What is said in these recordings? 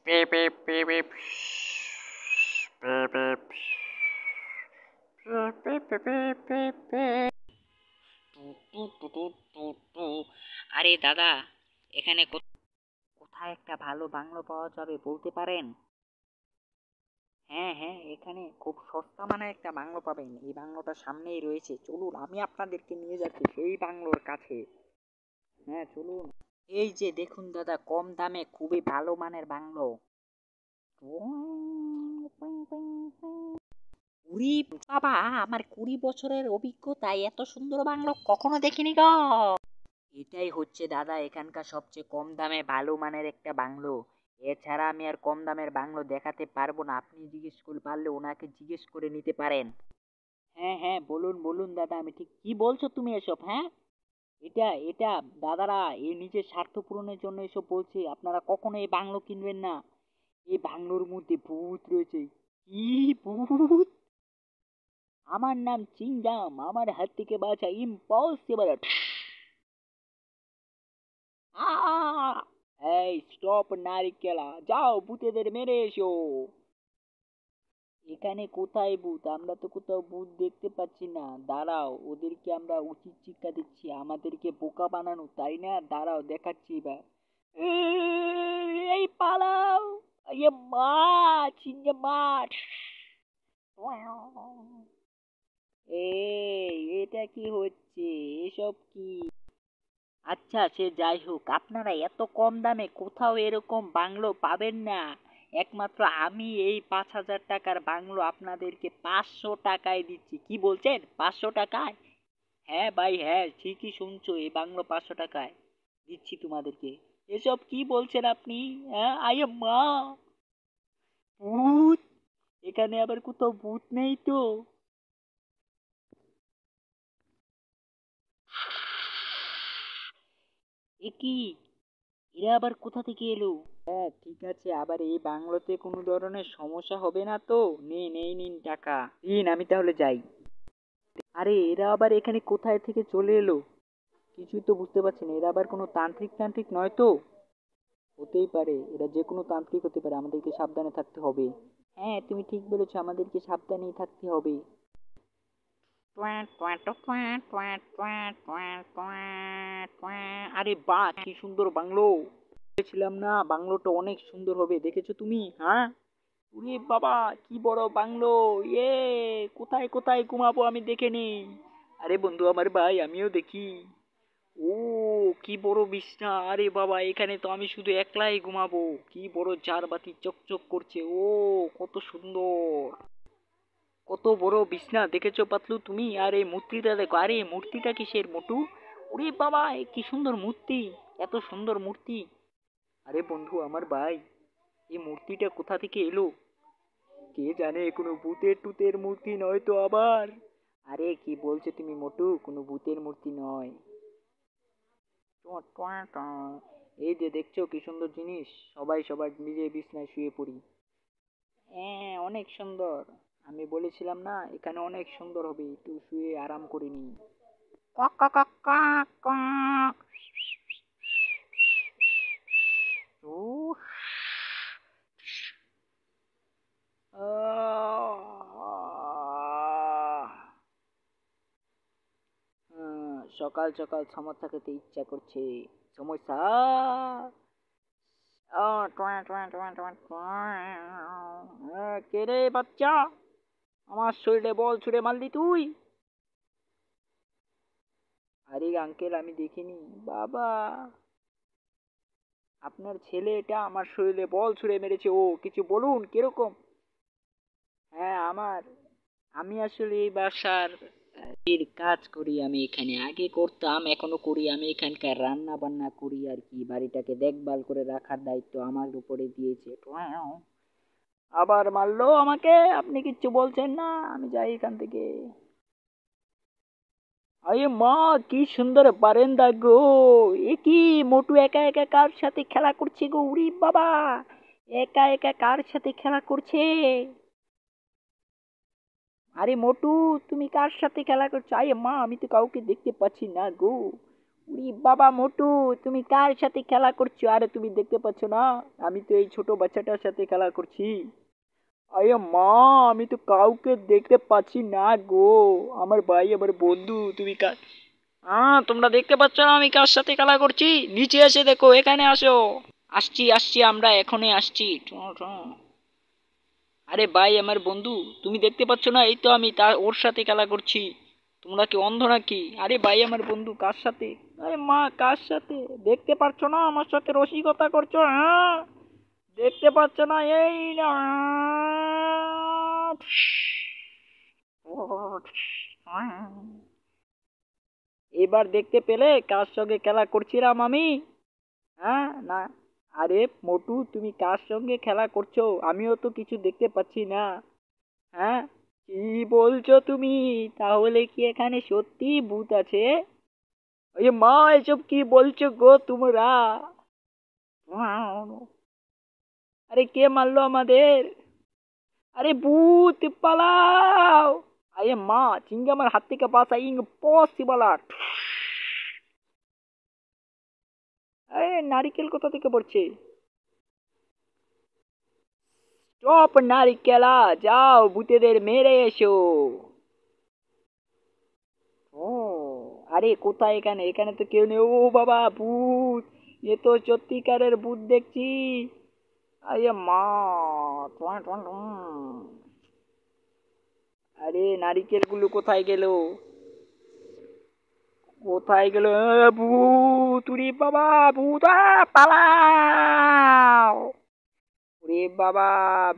Beep beep beep beep. Beep beep. Beep beep beep beep beep beep. টু টু টু টু টু টু। আরে দাদা, এখানে কোথায় একটা ভালো বাংলো পাওয়া যাবে বলতে পারেন? হ্যাঁ হ্যাঁ, এখানে খুব সস্তা মানে একটা বাংলো পাবেন। এই বাংলোটা সামনেই রয়েছে, চলুন আমি আপনাদেরকে নিয়ে যাচ্ছি সেই বাংলোর কাছে। হ্যাঁ চলুন। এই যে দেখুন দাদা, কম দামে খুবই ভালো মানের বাংলো। উরি বাবা, আমার 20 বছরের অভিজ্ঞতায় এত সুন্দর বাংলো কখনো দেখিনি গো। এটাই হচ্ছে দাদা এখানকার সবচেয়ে কম দামে ভালো মানের একটা বাংলো। এছাড়া আমি আর কম দামের বাংলো দেখাতে পারবো না। আপনি জিজ্ঞেস করে পারলে ওনাকে জিজ্ঞেস করে নিতে পারেন। হ্যাঁ হ্যাঁ, বলুন বলুন দাদা, আমি ঠিক কি বলছো তুমি এসব? হ্যাঁ, এটা এটা দাদারা এই নিজের স্বার্থ পূরণের জন্য এসব বলছে। আপনারা কখনো এই বাংলো কিনবেন না। এই বাংলোর মধ্যে ভূত রয়েছে। কি ভূত? আমার নাম চিংজাম, আমার হাত থেকে বাঁচা ইম্পসিবল। এই স্টপ নারিকেলা, যাও ভূতেদের মেরে এসো। এখানে কোথায় ভূত? আমরা তো কোথাও ভূত দেখতে পাচ্ছি না। দাঁড়াও, ওদেরকে আমরা উচিত শিক্ষা দিচ্ছি, আমাদেরকে বোকা বানানো, তাই না? দাঁড়াও দেখাচ্ছি এবার। এই পালাও, ইয়ে মাছ, ইয়ে মাছ। এই এটা কি হচ্ছে? এসব কি? আচ্ছা সে যাই হোক, আপনারা এত কম দামে কোথাও এরকম বাংলো পাবেন না। একমাত্র আমি এই 5,000 টাকার বাংলো আপনাদেরকে 500 টাকায় দিচ্ছি। কি বলছেন 500 টাকায়? হ্যাঁ ভাই হ্যাঁ, ঠিকই শুনছো, এই বাংলো 500 টাকায় দিচ্ছি তোমাদেরকে। এসব কি বলছেন আপনি? হ্যাঁ আয়ে মা, ভূত! এখানে আবার কোথাও ভূত নেই তো। এ কি, এরা আবার কোথা থেকে এলো? হ্যাঁ ঠিক আছে, আবার এই বাংলোতে কোনো ধরনের সমস্যা হবে না তো? নিন এই নিন টাকা, নিন আমি তাহলে যাই। আরে এরা আবার এখানে কোথায় থেকে চলে এলো? কিছুই তো বুঝতে পারছি না। এরা আবার কোনো তান্ত্রিক টান্ত্রিক নয় তো? হতেই পারে, এরা যে কোনো তান্ত্রিক হতে পারে, আমাদেরকে সাবধানে থাকতে হবে। হ্যাঁ তুমি ঠিক বলেছো, আমাদেরকে সাবধানেই থাকতে হবে। আরে বাহ, কি সুন্দর বাংলো! বলেছিলাম না বাংলোটা অনেক সুন্দর হবে, দেখেছো তুমি? হ্যাঁ, ওরে বাবা, কি বড় বাংলো! ইয়ে, কোথায় কোথায় ঘুমাবো আমি দেখে নেই। আরে বন্ধু আমার ভাই, আমিও দেখি। ও, কি বড় বিছনা! আরে বাবা, এখানে তো আমি শুধু একলাই ঘুমাবো। কি বড় ঝাড়বাতি চকচক করছে! ও, কত সুন্দর! কত বড় বিছনা দেখেছো পাতলু তুমি? আর এই মূর্তিটা দেখো। আরে এই মূর্তিটা কিসের মোটু? ওরে বাবা, কি সুন্দর মূর্তি! এত সুন্দর মূর্তি! আরে বন্ধু আমার ভাই, এই মূর্তিটা কোথা থেকে এলো? কে জানে, কোনো ভূতের টুতের মূর্তি নয় তো আবার? আরে কি বলছো তুমি মোটু, কোনো ভূতের মূর্তি নয়। এই যে দেখছো কি সুন্দর জিনিস, সবাই সবার নিজের বিছনায় শুয়ে পড়ি। হ্যাঁ অনেক সুন্দর। আমি বলেছিলাম না এখানে অনেক সুন্দর হবে, একটু শুয়ে আরাম করে নি। কক কক কক কক কক। উফ, আহ! সকাল সকাল সমোসা খেতে ইচ্ছা করছে। সমোসা! কে রে বাচ্চা, আমার শরীরে বল ছুড়ে মারলি তুই? আরে আঙ্কেল, আমি দেখিনি। বাবা, আপনার ছেলে এটা আমার শরীরে বল ছুড়ে মেরেছে। ও কিছু বলুন, কিরকম? হ্যাঁ আমি আসলে এই বাসার এর কাজ করি। আমি এখানে আগে করতাম, এখনো করি। আমি এখানকার রান্না বান্না করি আর কি। বাড়িটাকে দেখভাল করে রাখার দায়িত্ব আমার উপরে দিয়েছে। আবার মারলো আমাকে! আপনি কিচ্ছু বলছেন না, আমি যাই এখান থেকে। আরে মা, কি সুন্দর বারান্দা গো! এ কি, মোটু একা একা কার সাথে খেলা করছে গো? উরি বাবা, একা একা কার সাথে খেলা করছে? আরে মোটু, তুমি কার সাথে খেলা করছো? আরে মা, আমি তো কাউকে দেখতে পাচ্ছি না গো। উরি বাবা মোটু, তুমি কার সাথে খেলা করছো? আরে তুমি দেখতে পাচ্ছ না আমি তো এই ছোট বাচ্চাটার সাথে খেলা করছি। আরে মা, আমি তো কাউকে দেখতে পাচ্ছি না গো। আমার ভাই, আমার বন্ধু, তুমি কার? তোমরা দেখতে পাচ্ছ না আমি কার সাথে খেলা করছি? নিচে এসে দেখো, এখানে আসো। আসছি আসছি, আমরা এখনই আসছি। আরে ভাই, আমার বন্ধু, তুমি দেখতে পাচ্ছ না এই তো আমি তার ওর সাথে খেলা করছি। তোমরা কি অন্ধ নাকি? আরে ভাই, আমার বন্ধু কার সাথে? আরে মা, কার সাথে? দেখতে পাচ্ছ না আমার সাথে রসিকতা করছো? হ্যাঁ, দেখতে পাচ্ছ না? এই না। এবার দেখতে পেলে কার সঙ্গে খেলা করছিলাম আমি? হ্যাঁ না। আরে মোটু, তুমি কার সঙ্গে খেলা করছো? আমিও তো কিছু দেখতে পাচ্ছি না। হ্যাঁ, কি বলছো তুমি? তাহলে কি এখানে সত্যি ভূত আছে? ওই মা, এসব কি বলছো গো তোমরা? আরে কে মারলো আমাদের? আরে ভূত, পালাও! আরে মা, চিংড়ি আমার হাত থেকে বাঁচা ইম্পসিবল আর। আরে নারিকেল কোথা থেকে পড়ছে? স্টপ নারিকেলা, যাও ভূতেদের মেরে এসো। ও, আরে কোথায়? এখানে এখানে তো কেউ নেই। ও বাবা, ভূত! এ তো সত্যিকারের ভূত দেখছি। আরে মা, টুয়া, টুয়া, টুয়া। আরে নারিকেল গুলো কোথায় গেল? কোথায় গেল? ভূত! উরি বাবা, ভূত! পালাও! ওরে বাবা,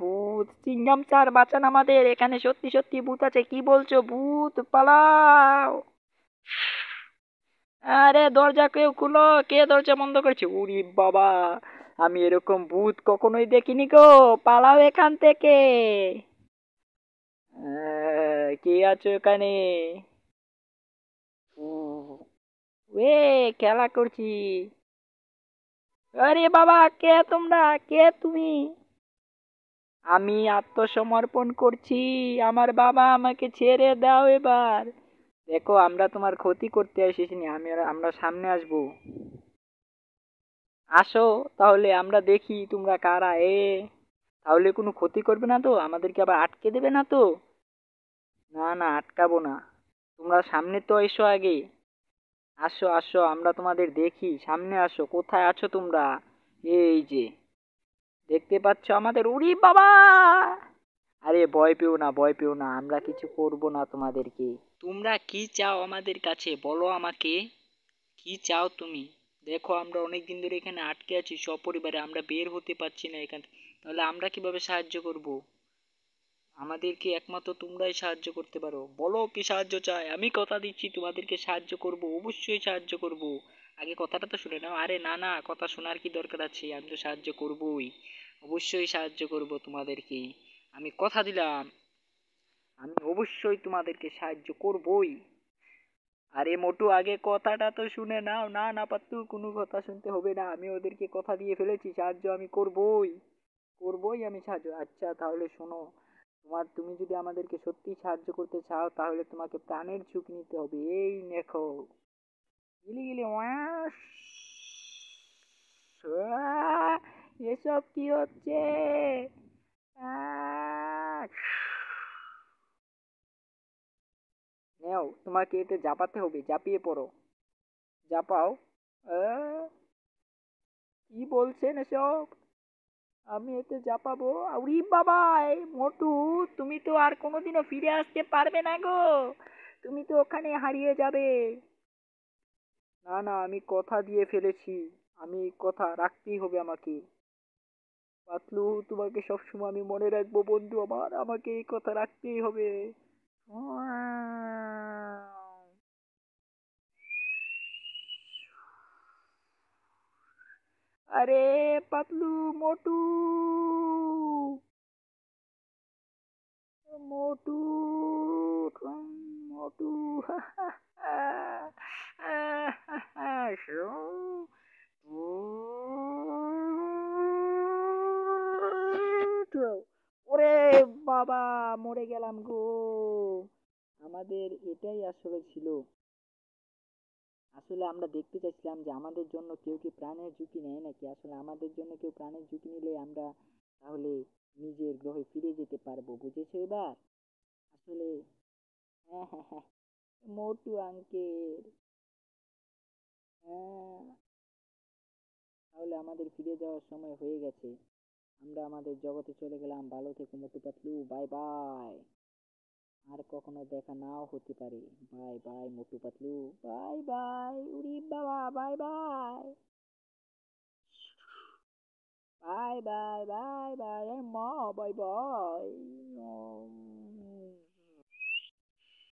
ভূত! চিংগাম স্যার, বাঁচান আমাদের, এখানে সত্যি সত্যি ভূত আছে। কি বলছো? ভূত, পালাও! আরে দরজা কেউ খুলো, কে দরজা বন্ধ করেছে? উরি বাবা, আমি এরকম ভূত কখনোই দেখিনি গো। পালাও এখান থেকে। কে আছো এখানে? এ, খেলা করছি। আরে বাবা, কে তোমরা? কে তুমি? আমি আত্মসমর্পণ করছি। আমার বাবা, আমাকে ছেড়ে দাও এবার। দেখো, আমরা তোমার ক্ষতি করতে আসিনি, আমরা সামনে আসবো। আসো, তাহলে আমরা দেখি তোমরা কারা। তাহলে কোনো ক্ষতি করবে না তো? আমাদেরকে আবার আটকে দেবে না তো? না না, আটকাবো না। তোমরা সামনে তো এসো আগে। আসো আসো, আমরা তোমাদের দেখি। সামনে আসো, কোথায় আছো তোমরা? এই যে, দেখতে পাচ্ছ আমাদের? উরি বাবা! আরে ভয় পেও না, ভয় পেও না, আমরা কিছু করব না তোমাদেরকে। তোমরা কি চাও আমাদের কাছে, বলো আমাকে। কি চাও তুমি? দেখো, আমরা অনেক দিন ধরে এখানে আটকে আছি সপরিবারে, আমরা বের হতে পারছি না এখান থেকে। তাহলে আমরা কিভাবে সাহায্য করব? আমাদেরকে একমাত্র তোমরাই সাহায্য করতে পারো। বলো কি সাহায্য চাই? আমি কথা দিচ্ছি তোমাদেরকে সাহায্য করব, অবশ্যই সাহায্য করব। আগে কথাটা তো শুনে নাও। আরে না না, কথা শোনার কি দরকার আছে? আমি তো সাহায্য করবই, অবশ্যই সাহায্য করব তোমাদেরকে। আমি কথা দিলাম, আমি অবশ্যই তোমাদেরকে সাহায্য করবই। আরে মোটু, আগে কথাটা তো শুনে নাও। না না পাত্তু, কোনো কথা শুনতে হবে না, আমি ওদেরকে কথা দিয়ে ফেলেছি, সাহায্য আমি করবই। করবই আমি সাহায্য। আচ্ছা তাহলে শোনো, তুমি যদি আমাদেরকে সত্যি সাহায্য করতে চাও, তাহলে তোমাকে প্রাণের ঝুঁকি নিতে হবে। এই দেখো, গিলি গিলি ওয়াস। আহ! এসব কি হচ্ছে? আহ! নেও, তোমাকে এতে ঝাঁপাতে হবে, ঝাঁপিয়ে পড়ো। ঝাঁপাও। আহ! কি বলছেন এসব? আমি এতে ঝাঁপাবো? উরি বাবা! এই মোটু, তুমি তো আর কোনোদিনও ফিরে আসতে পারবে না গো। তুমি তো ওখানে হারিয়ে যাবে। না না, আমি কথা দিয়ে ফেলেছি, আমি কথা রাখতেই হবে আমাকে। পাতলু, তোমাকে সবসময় আমি মনে রাখবো বন্ধু আমার, আমাকে এই কথা রাখতেই হবে। আরে পাতলু, মোটু, মোটু, মোটু, ওরে বাবা, মরে গেলাম গো। আমাদের এটাই আসলে ছিল। আসলে আমরা দেখতে চাইছিলাম যে আমাদের জন্য কেউ কি প্রাণের ঝুঁকি নেয় নাকি। আসলে আমাদের জন্য কেউ প্রাণের ঝুঁকি নিলে আমরা তাহলে নিজের গ্রহে ফিরে যেতে পারবো, বুঝেছো এবার? আসলে হ্যাঁ হ্যাঁ হ্যাঁ, মোটু আঙ্কেল। হ্যাঁ, তাহলে আমাদের ফিরে যাওয়ার সময় হয়ে গেছে। আমরা আমাদের জগতে চলে গেলাম। ভালো থেকো মোটু পাতলু, বাই বাই। আর কখনো দেখা নাও হতে পারে। Bye bye Motu Patlu, bye bye. উড়ি বাবা, bye bye. Bye bye bye bye, মা, বাই বাই।